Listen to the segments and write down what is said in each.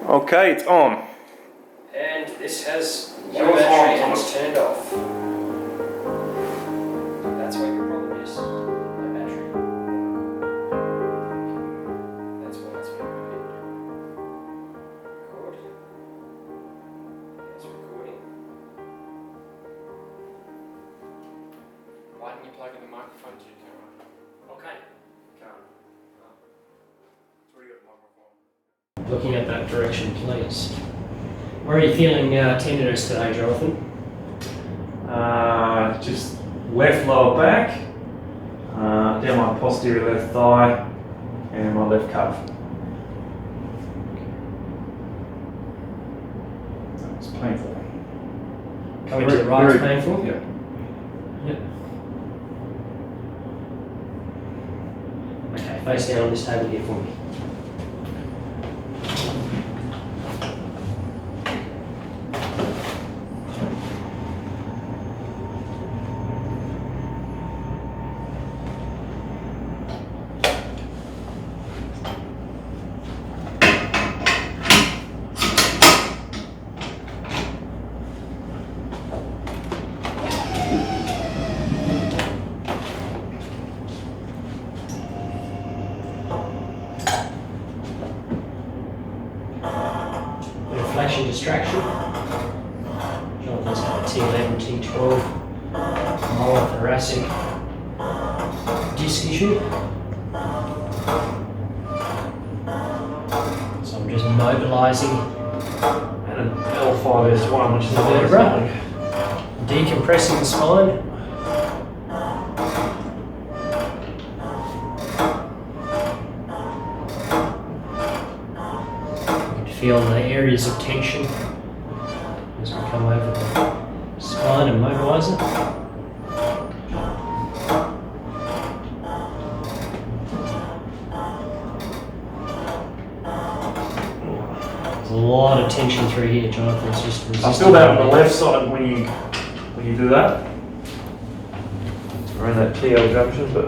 Okay, it's on. And this has no battery and it's turned off. That's what your problem is. No battery. That's why it's been repeated. Record. It's recording. Why didn't you plug in the microphone to your camera? Okay. Can't. Oh. It's already got a microphone. Looking at that direction, please. Where are you feeling tenderness today, Jonathan? Just left lower back, down my posterior left thigh, and my left calf. That was painful. Coming to the right is painful? Yeah. Yep. Okay, face down on this table here for me. Flexion distraction. Jonathan's got a T11, T12, molar thoracic disc issue. So I'm just mobilising And an L5S1, which is the vertebra, decompressing the spine. Feel the areas of tension as we come over the spine and mobilise it. There's a lot of tension through here, Jonathan. It's just resisting. I feel that on the left side when you do that. Around that TL junction, but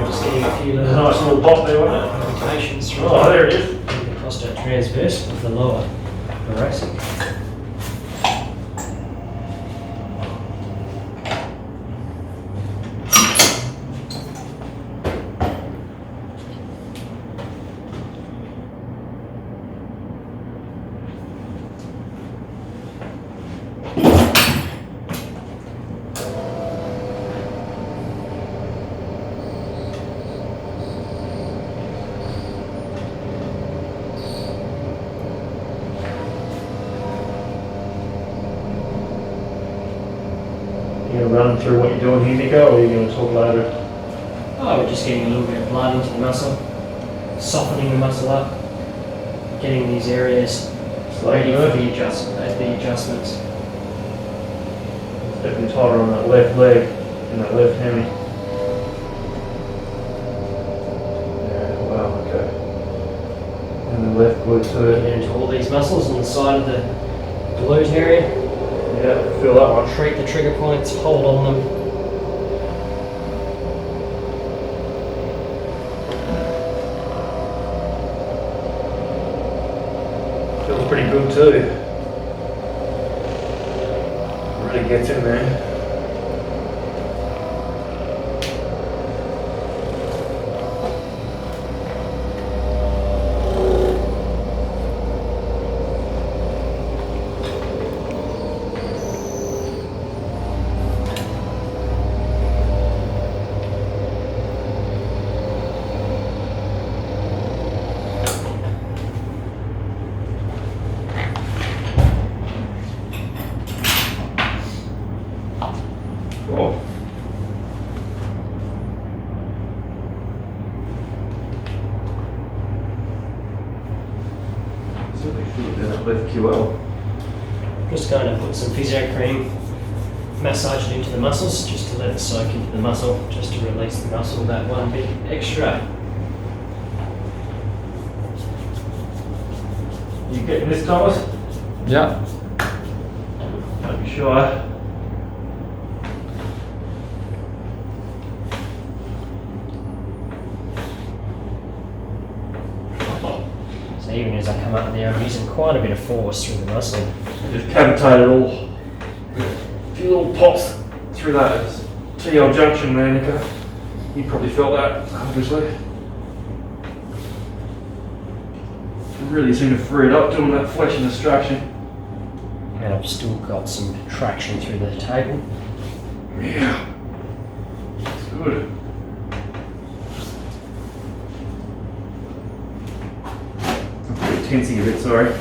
Just getting a few there's a nice little pop there, wasn't it? rotations through Oh, there it is. the prostate transverse of the lower thoracic. You gonna run through what you're doing here, Nico, or are you gonna talk later? Oh, we're just getting a little bit of blood into the muscle, softening the muscle up, getting these areas ready for the adjustments. It's definitely tighter on that left leg and that left hammy. Yeah, wow, okay. And the left glute too. Getting into all these muscles on the side of the glute area. Yeah, feel that one. Treat the trigger points, hold on them. Feels pretty good too. Really gets in there. Cool. Certainly feel it in that left QL. Just going to put some physio cream, massage it into the muscles, just to let it soak into the muscle, just to release the muscle that one bit extra. You getting this, Thomas? Yeah. Don't be shy. even as I come up there, I'm using quite a bit of force through the muscle. Just cavitated all. A few little pops through that TL junction there, Nico. You probably felt that, obviously. Really seem to free it up doing that flexion extraction. And I've still got some traction through the table. Yeah. That's good. I'm pretty tensing a bit, sorry.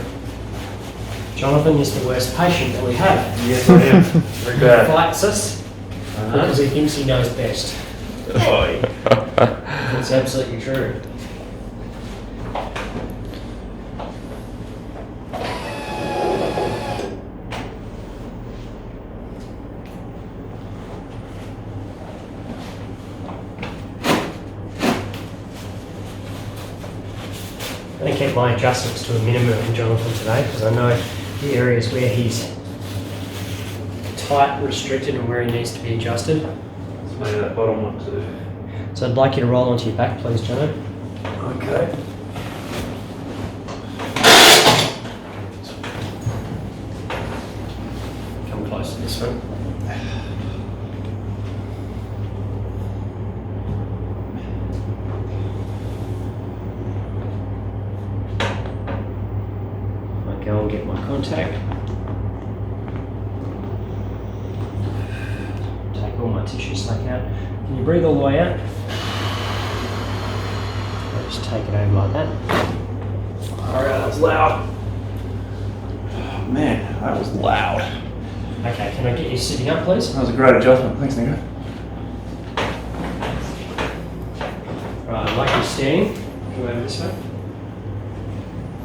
Jonathan is the worst patient that we have. Yes, I am. Very He bad. fights us because he thinks he knows best. Oh, yeah. That's absolutely true. I'm going to keep my adjustments to a minimum in Jonathan today because I know the areas where he's tight, restricted, and where he needs to be adjusted. Maybe that bottom one too. So I'd like you to roll onto your back, please, Jono. Okay. Come close to this one. I go and get my contact. Take all my tissue slack out. Can you breathe all the way out? I'll just take it over like that. Alright, that was loud. Oh, man, that was loud. Okay, can I get you sitting up, please? That was a great adjustment. Thanks, Nico. Right, I'd like you standing. Go over this way.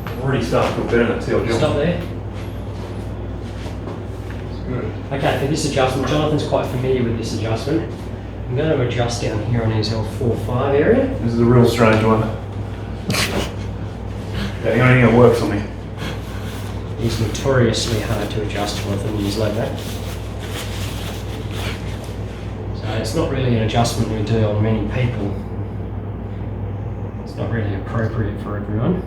I'm already starting to feel better than TL junction. Stop there. It's good. Okay, for this adjustment, Jonathan's quite familiar with this adjustment. I'm going to adjust down here on his L4-5 area. This is a real strange one. Yeah, the only thing that works on me. He's notoriously hard to adjust, Jonathan, in his low back. So it's not really an adjustment we do on many people. It's not really appropriate for everyone.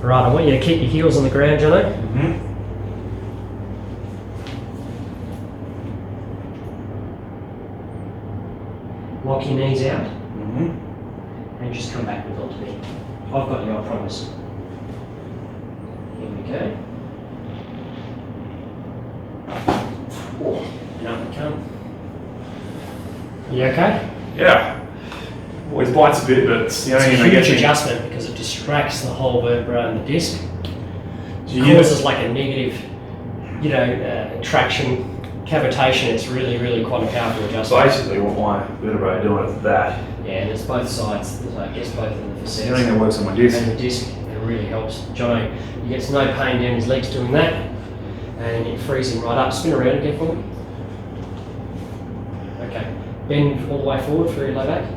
Right, I want you to keep your heels on the ground, Jono. Mm-hmm. Lock your knees out Mm-hmm. and just come back with onto me. I've got you, I promise. Here we go. And up we come. You okay? Yeah. Always bites a bit, but it's the only It's a thing that huge gets me. adjustment because it distracts the whole vertebra and the disc. You Causes like a negative, traction, cavitation. It's really, really quite a powerful So adjustment. basically what my vertebrae are doing is that. Yeah, and it's both sides. There's, I guess, both of the It's the only thing facets. that works on my disc. And the disc, it really helps. Jono, he gets no pain down his legs doing that, and it frees him right up. Spin around again for me. Okay, bend all the way forward for your low back.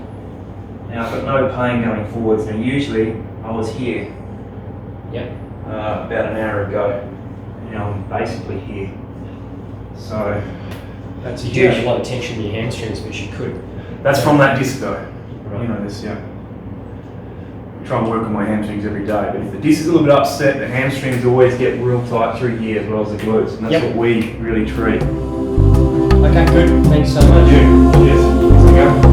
Now I've got no pain going forwards. Now usually I was here Yep. about an hour ago. Now I'm basically here. So that's You do have huge. a lot of tension in your hamstrings, which you could. That's from that disc though. Right. You know this, yeah. I try and work on my hamstrings every day, but if the disc is a little bit upset, the hamstrings always get real tight through here as well as the glutes, and that's Yep. what we really treat. Okay, good. Thanks so much. Cheers. Here we go.